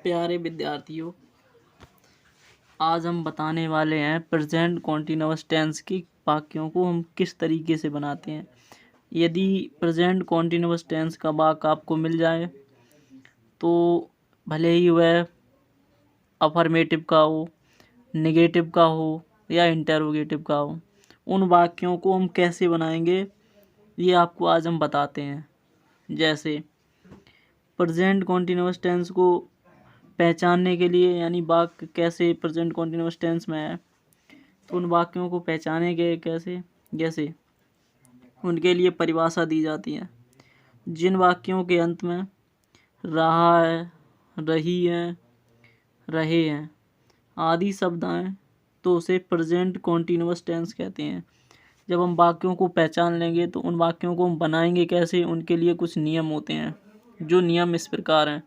प्यारे विद्यार्थियों, आज हम बताने वाले हैं प्रेजेंट कॉन्टिन्यूअस टेंस की वाक्यों को हम किस तरीके से बनाते हैं। यदि प्रेजेंट कॉन्टिन्यूअस टेंस का वाक्य आपको मिल जाए तो भले ही वह अफर्मेटिव का हो, नेगेटिव का हो या इंटरोगेटिव का हो, उन वाक्यों को हम कैसे बनाएंगे ये आपको आज हम बताते हैं। जैसे प्रेजेंट कॉन्टिन्यूअस टेंस को पहचानने के लिए, यानी वाक्य कैसे प्रेजेंट कॉन्टिन्यूअस टेंस में है, तो उन वाक्यों को पहचानेंगे कैसे। जैसे उनके लिए परिभाषा दी जाती है। जिन वाक्यों के अंत में रहा है, रही है, रहे हैं आदि शब्द आए तो उसे प्रेजेंट कॉन्टिन्यूअस टेंस कहते हैं। जब हम वाक्यों को पहचान लेंगे तो उन वाक्यों को हम बनाएंगे कैसे, उनके लिए कुछ नियम होते हैं। जो नियम इस प्रकार हैं।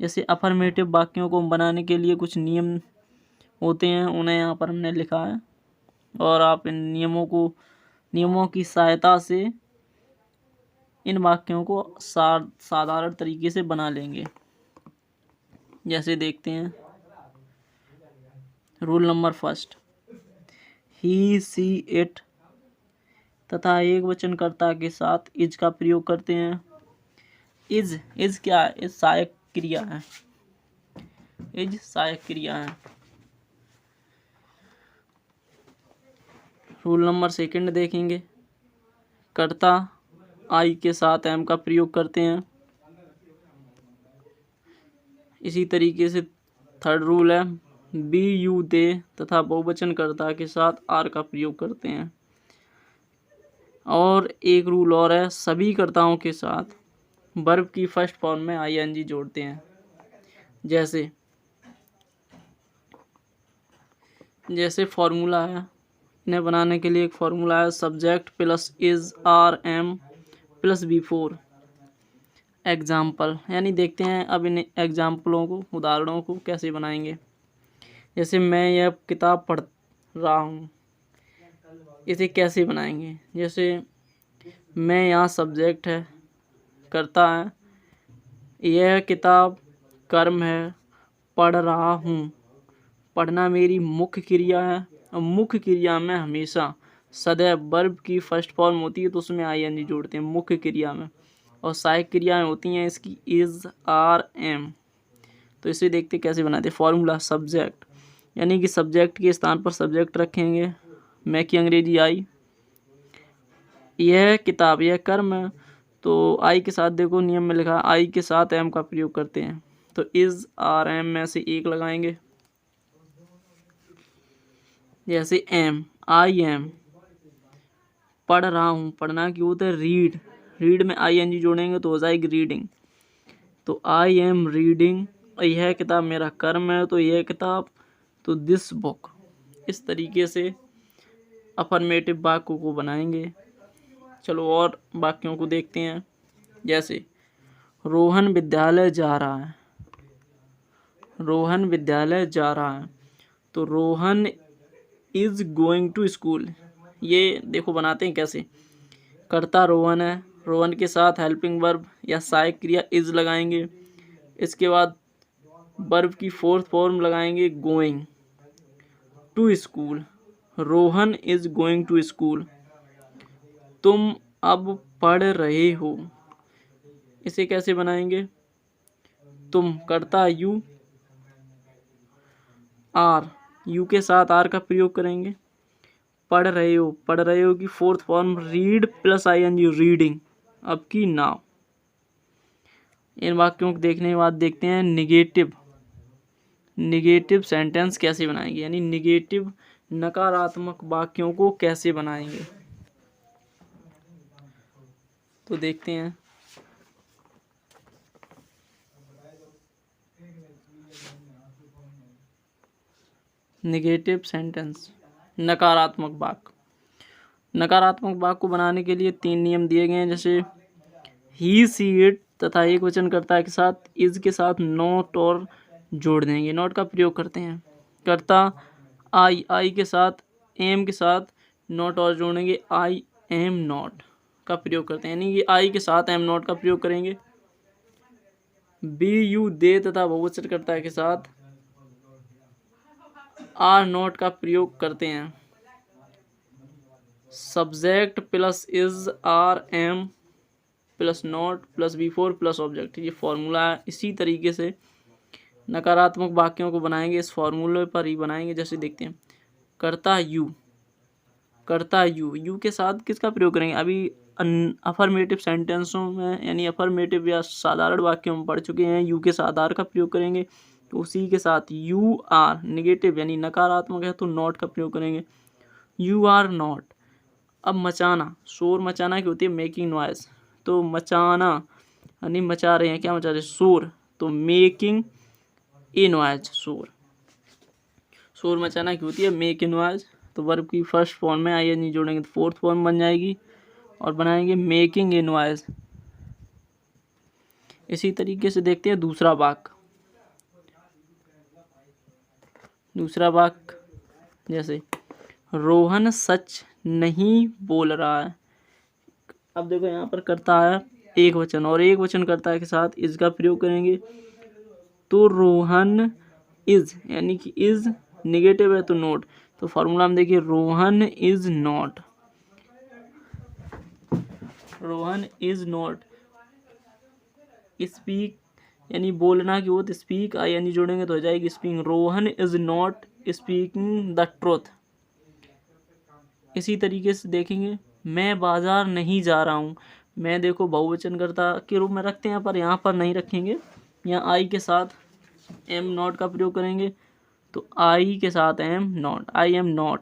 जैसे अफर्मेटिव वाक्यों को बनाने के लिए कुछ नियम होते हैं, उन्हें यहाँ पर हमने लिखा है और आप इन नियमों की सहायता से इन वाक्यों को साधारण तरीके से बना लेंगे। जैसे देखते हैं, rule number first, he, she, it तथा एक वचनकर्ता के साथ इज का प्रयोग करते हैं। इज क्या है? इज सहायक क्रिया है। इज सहायक क्रिया है। रूल नंबर सेकंड देखेंगे, कर्ता आई के साथ एम का प्रयोग करते हैं। इसी तरीके से थर्ड रूल है, बी, यू, दे तथा बहुवचनकर्ता के साथ आर का प्रयोग करते हैं। और एक रूल और है, सभी कर्ताओं के साथ वर्ब की फर्स्ट फॉर्म में आईएनजी जोड़ते हैं। जैसे फॉर्मूला है, इन्हें बनाने के लिए एक फॉर्मूला है, subject plus is are am plus before example. यानी देखते हैं अब इन एग्जाम्पलों को, उदाहरणों को कैसे बनाएंगे। जैसे मैं यह किताब पढ़ रहा हूँ, इसे कैसे बनाएंगे। जैसे मैं यहाँ सब्जेक्ट है, कर्ता है, यह किताब कर्म है, पढ़ रहा हूँ, पढ़ना मेरी मुख्य क्रिया है। और मुख्य क्रिया में हमेशा सदैव वर्ब की फर्स्ट फॉर्म होती है तो उसमें आईएनजी जोड़ते हैं मुख्य क्रिया में। और सहायक क्रियाएं होती हैं इसकी इज, आर, एम। तो इसे देखते कैसे बनाते हैं। फॉर्मूला, सब्जेक्ट यानी कि सब्जेक्ट के स्थान पर सब्जेक्ट रखेंगे, मैं की अंग्रेजी आई। यह किताब, यह कर्म है तो आई के साथ देखो नियम में लिखा, आई के साथ एम का प्रयोग करते हैं तो इज, आर, एम में से एक लगाएंगे। जैसे एम, आई एम, पढ़ रहा हूँ, पढ़ना की होता है रीड, रीड में आईएनजी जोड़ेंगे तो हो जाएगी रीडिंग। तो आई एम रीडिंग, यह किताब मेरा कर्म है तो यह किताब, तो दिस बुक। इस तरीके से अफर्मेटिव वाक्यों को बनाएंगे। चलो और वाक्यों को देखते हैं। जैसे रोहन विद्यालय जा रहा है, रोहन विद्यालय जा रहा है तो Rohan is going to school. ये देखो बनाते हैं कैसे। कर्ता रोहन है, रोहन के साथ हेल्पिंग वर्ब या सहायक क्रिया इज लगाएंगे। इसके बाद वर्ब की फोर्थ फॉर्म लगाएंगे going to school, Rohan is going to school. तुम अब पढ़ रहे हो, इसे कैसे बनाएंगे। तुम, कर्ता यू, आर, यू के साथ आर का प्रयोग करेंगे। पढ़ रहे हो, पढ़ रहे हो की fourth form read plus ING, reading. अब की नाउ। इन वाक्यों को देखने के बाद देखते हैं निगेटिव सेंटेंस कैसे बनाएंगे, यानी निगेटिव नकारात्मक वाक्यों को कैसे बनाएंगे। तो देखते हैं। निगेटिव सेंटेंस, नकारात्मक वाक्य को बनाने के लिए 3 नियम दिए गए हैं। जैसे ही, सी, इट तथा एक वचनकर्ता के साथ इज के साथ नॉट और जोड़ देंगे, नॉट का प्रयोग करते हैं। कर्ता आई के साथ एम के साथ नॉट और जोड़ेंगे, आई एम नॉट का प्रयोग करते हैं, यानी कि आई के साथ एम नॉट का प्रयोग करेंगे। बी यू दे तथा बहुवचनकर्ता के साथ आर नॉट का प्रयोग करते हैं। Subject plus is are am plus not plus before plus object, ये फॉर्मूला है। इसी तरीके से नकारात्मक वाक्यों को बनाएंगे, इस फॉर्मूले पर ही बनाएंगे। जैसे देखते हैं, करता यू के साथ किसका प्रयोग करेंगे? अभी अफर्मेटिव सेंटेंसों में यानी अफर्मेटिव या साधारण वाक्यों में पढ़ चुके हैं, यू के साथ आर का प्रयोग करेंगे। तो उसी के साथ यू आर नेगेटिव यानी नकारात्मक है तो नॉट का प्रयोग करेंगे, यू आर नॉट। अब मचाना, शोर मचाना की होती है मेकिंग नॉइज, तो मचाना यानी मचा रहे हैं, क्या मचा रहे हैं? शोर, तो मेकिंग ए नॉइज, शोर मचाना की होती है मेक ए नॉइज। तो वर्ब की फर्स्ट फॉर्म में आईएनजी जोड़ेंगे तो फोर्थ फॉर्म बन जाएगी और बनाएंगे मेकिंग ए नॉइज। इसी तरीके से देखते हैं दूसरा वाक्य, जैसे रोहन सच नहीं बोल रहा है। अब देखो यहाँ पर करता है एक वचन और एक वचन करता के साथ इज का प्रयोग करेंगे। तो रोहन इज यानी कि इज नेगेटिव है तो नॉट, तो फॉर्मूला में देखिए रोहन इज नॉट स्पीक यानी बोलना की हो तो स्पीक आई यानी जोड़ेंगे तो हो जाएगी speaking. Rohan is not speaking the truth. इसी तरीके से देखेंगे मैं बाजार नहीं जा रहा हूँ। मैं देखो बहुवचन कर्ता के रूप में रखते हैं पर यहाँ पर नहीं रखेंगे, यहाँ आई के साथ एम नॉट का प्रयोग करेंगे। तो आई के साथ am not, I am not.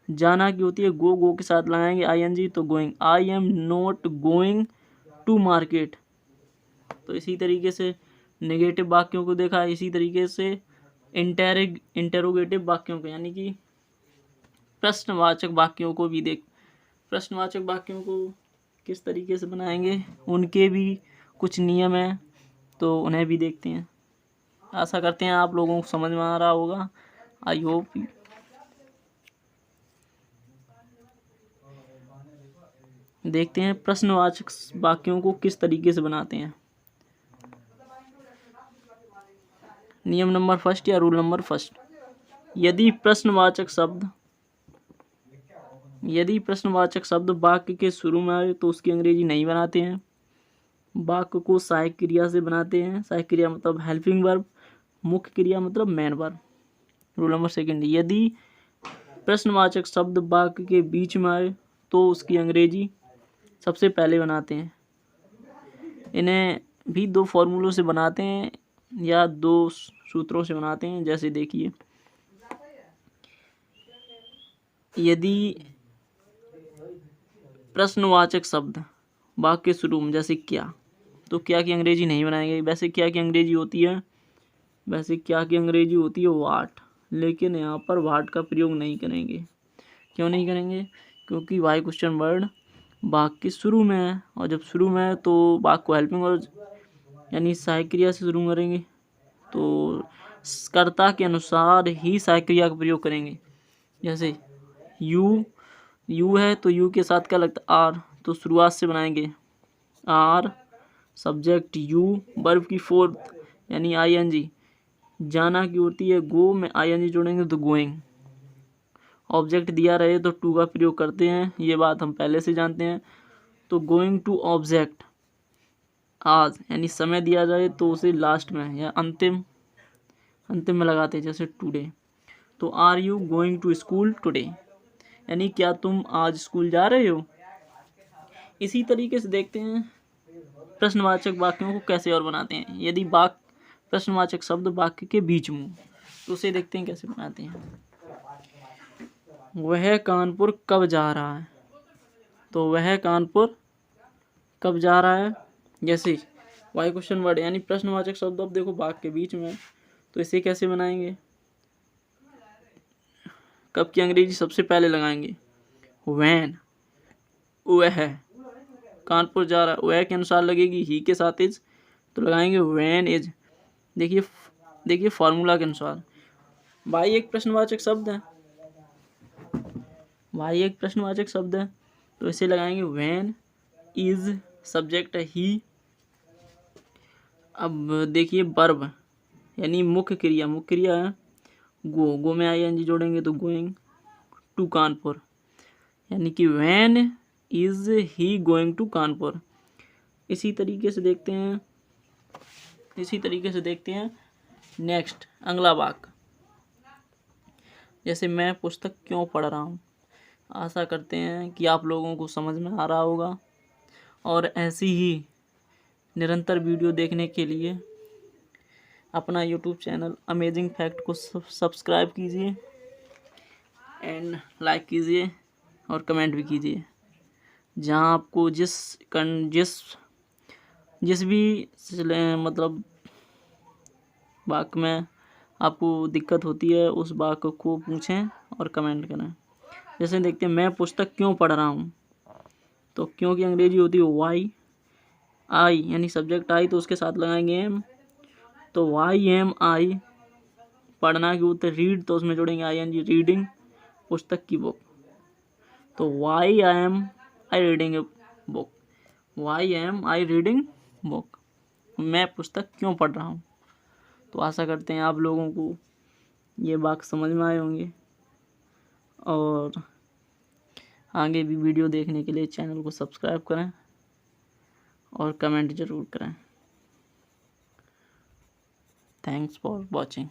जाना की होती है गो के साथ लगाएंगे आईएनजी तो going, I am not going to market. तो इसी तरीके से नेगेटिव वाक्यों को देखा, इसी तरीके से इंटेरोगेटिव वाक्यों को यानी कि प्रश्नवाचक वाक्यों को भी प्रश्नवाचक वाक्यों को किस तरीके से बनाएंगे, उनके भी कुछ नियम हैं तो उन्हें भी देखते हैं। आशा करते हैं आप लोगों को समझ में आ रहा होगा। I hope. देखते हैं प्रश्नवाचक वाक्यों को किस तरीके से बनाते हैं। नियम नंबर फर्स्ट या रूल नंबर फर्स्ट, यदि प्रश्नवाचक शब्द वाक्य के शुरू में आए तो उसकी अंग्रेजी नहीं बनाते हैं। वाक्य को सहायक क्रिया से बनाते हैं। सहायक क्रिया मतलब हेल्पिंग वर्ब, मुख्य क्रिया मतलब main verb. Rule number second, यदि प्रश्नवाचक शब्द वाक्य के बीच में आए तो उसकी अंग्रेजी सबसे पहले बनाते हैं। इन्हें भी दो फॉर्मूलों से बनाते हैं या दो सूत्रों से बनाते हैं। जैसे देखिए, यदि प्रश्नवाचक शब्द वाक्य शुरू में जैसे क्या, तो क्या की अंग्रेजी नहीं बनाएंगे। वैसे क्या की अंग्रेजी होती है वाट, लेकिन यहाँ पर वाट का प्रयोग नहीं करेंगे। क्यों नहीं करेंगे? क्योंकि वाई क्वेश्चन वर्ड वाक्य शुरू में है और जब शुरू में है तो वाक्य को हेल्पिंग वर्ब यानी सहायक क्रिया से शुरू करेंगे तो कर्ता के अनुसार ही सहायक क्रिया का प्रयोग करेंगे। जैसे यू है तो यू के साथ क्या लगता है? आर, तो शुरुआत से बनाएंगे आर सब्जेक्ट यू, वर्ब की फोर्थ यानी आईएनजी। जाना की होती है गो में आईएनजी जोड़ेंगे तो गोइंग। ऑब्जेक्ट दिया रहे तो टू का प्रयोग करते हैं, ये बात हम पहले से जानते हैं। तो गोइंग टू ऑब्जेक्ट आज यानी समय दिया जाए तो उसे लास्ट में या अंतिम में लगाते हैं, जैसे टुडे। तो are you going to school today यानी क्या तुम आज स्कूल जा रहे हो। इसी तरीके से देखते हैं प्रश्नवाचक वाक्यों को कैसे और बनाते हैं। यदि प्रश्नवाचक शब्द वाक्य के बीच में तो उसे देखते हैं कैसे बनाते हैं। वह कानपुर कब जा रहा है, तो वह कानपुर कब जा रहा है। जैसे वाई क्वेश्चन वर्ड यानी प्रश्नवाचक शब्द अब देखो वाक्य के बीच में, तो इसे कैसे बनाएंगे। कब की अंग्रेजी सबसे पहले लगाएंगे व्हेन, वह कानपुर जा रहा है, वह के अनुसार लगेगी ही के साथ इज तो लगाएंगे व्हेन इज। देखिए फॉर्मूला के अनुसार वाई एक प्रश्नवाचक शब्द है तो इसे लगाएंगे व्हेन, इज सब्जेक्ट है ही, अब देखिए वर्ब यानी मुख्य क्रिया है गो में ING जोड़ेंगे तो गोइंग टू कानपुर, यानी कि when is he going to Kanpur. इसी तरीके से देखते हैं नेक्स्ट अगला वाक्य, जैसे मैं पुस्तक क्यों पढ़ रहा हूँ। आशा करते हैं कि आप लोगों को समझ में आ रहा होगा, और ऐसी ही निरंतर वीडियो देखने के लिए अपना YouTube चैनल अमेजिंग फैक्ट को सब्सक्राइब कीजिए एंड लाइक कीजिए और कमेंट भी कीजिए। जहाँ आपको जिस भी मतलब वाक्य में आपको दिक्कत होती है उस वाक्य को पूछें और कमेंट करें। जैसे देखते हैं मैं पुस्तक क्यों पढ़ रहा हूँ, तो क्यों की अंग्रेजी होती है वाई, आई यानी सब्जेक्ट आई तो उसके साथ लगाएंगे एम, तो वाई एम आई। पढ़ना के उत्तर रीड तो उसमें जोड़ेंगे ING रीडिंग पुस्तक की बुक, तो why am I reading a book, why am I reading book, मैं पुस्तक क्यों पढ़ रहा हूँ। तो आशा करते हैं आप लोगों को ये वाक्य समझ में आए होंगे, और आगे भी वीडियो देखने के लिए चैनल को सब्सक्राइब करें और कमेंट ज़रूर करें। Thanks for watching.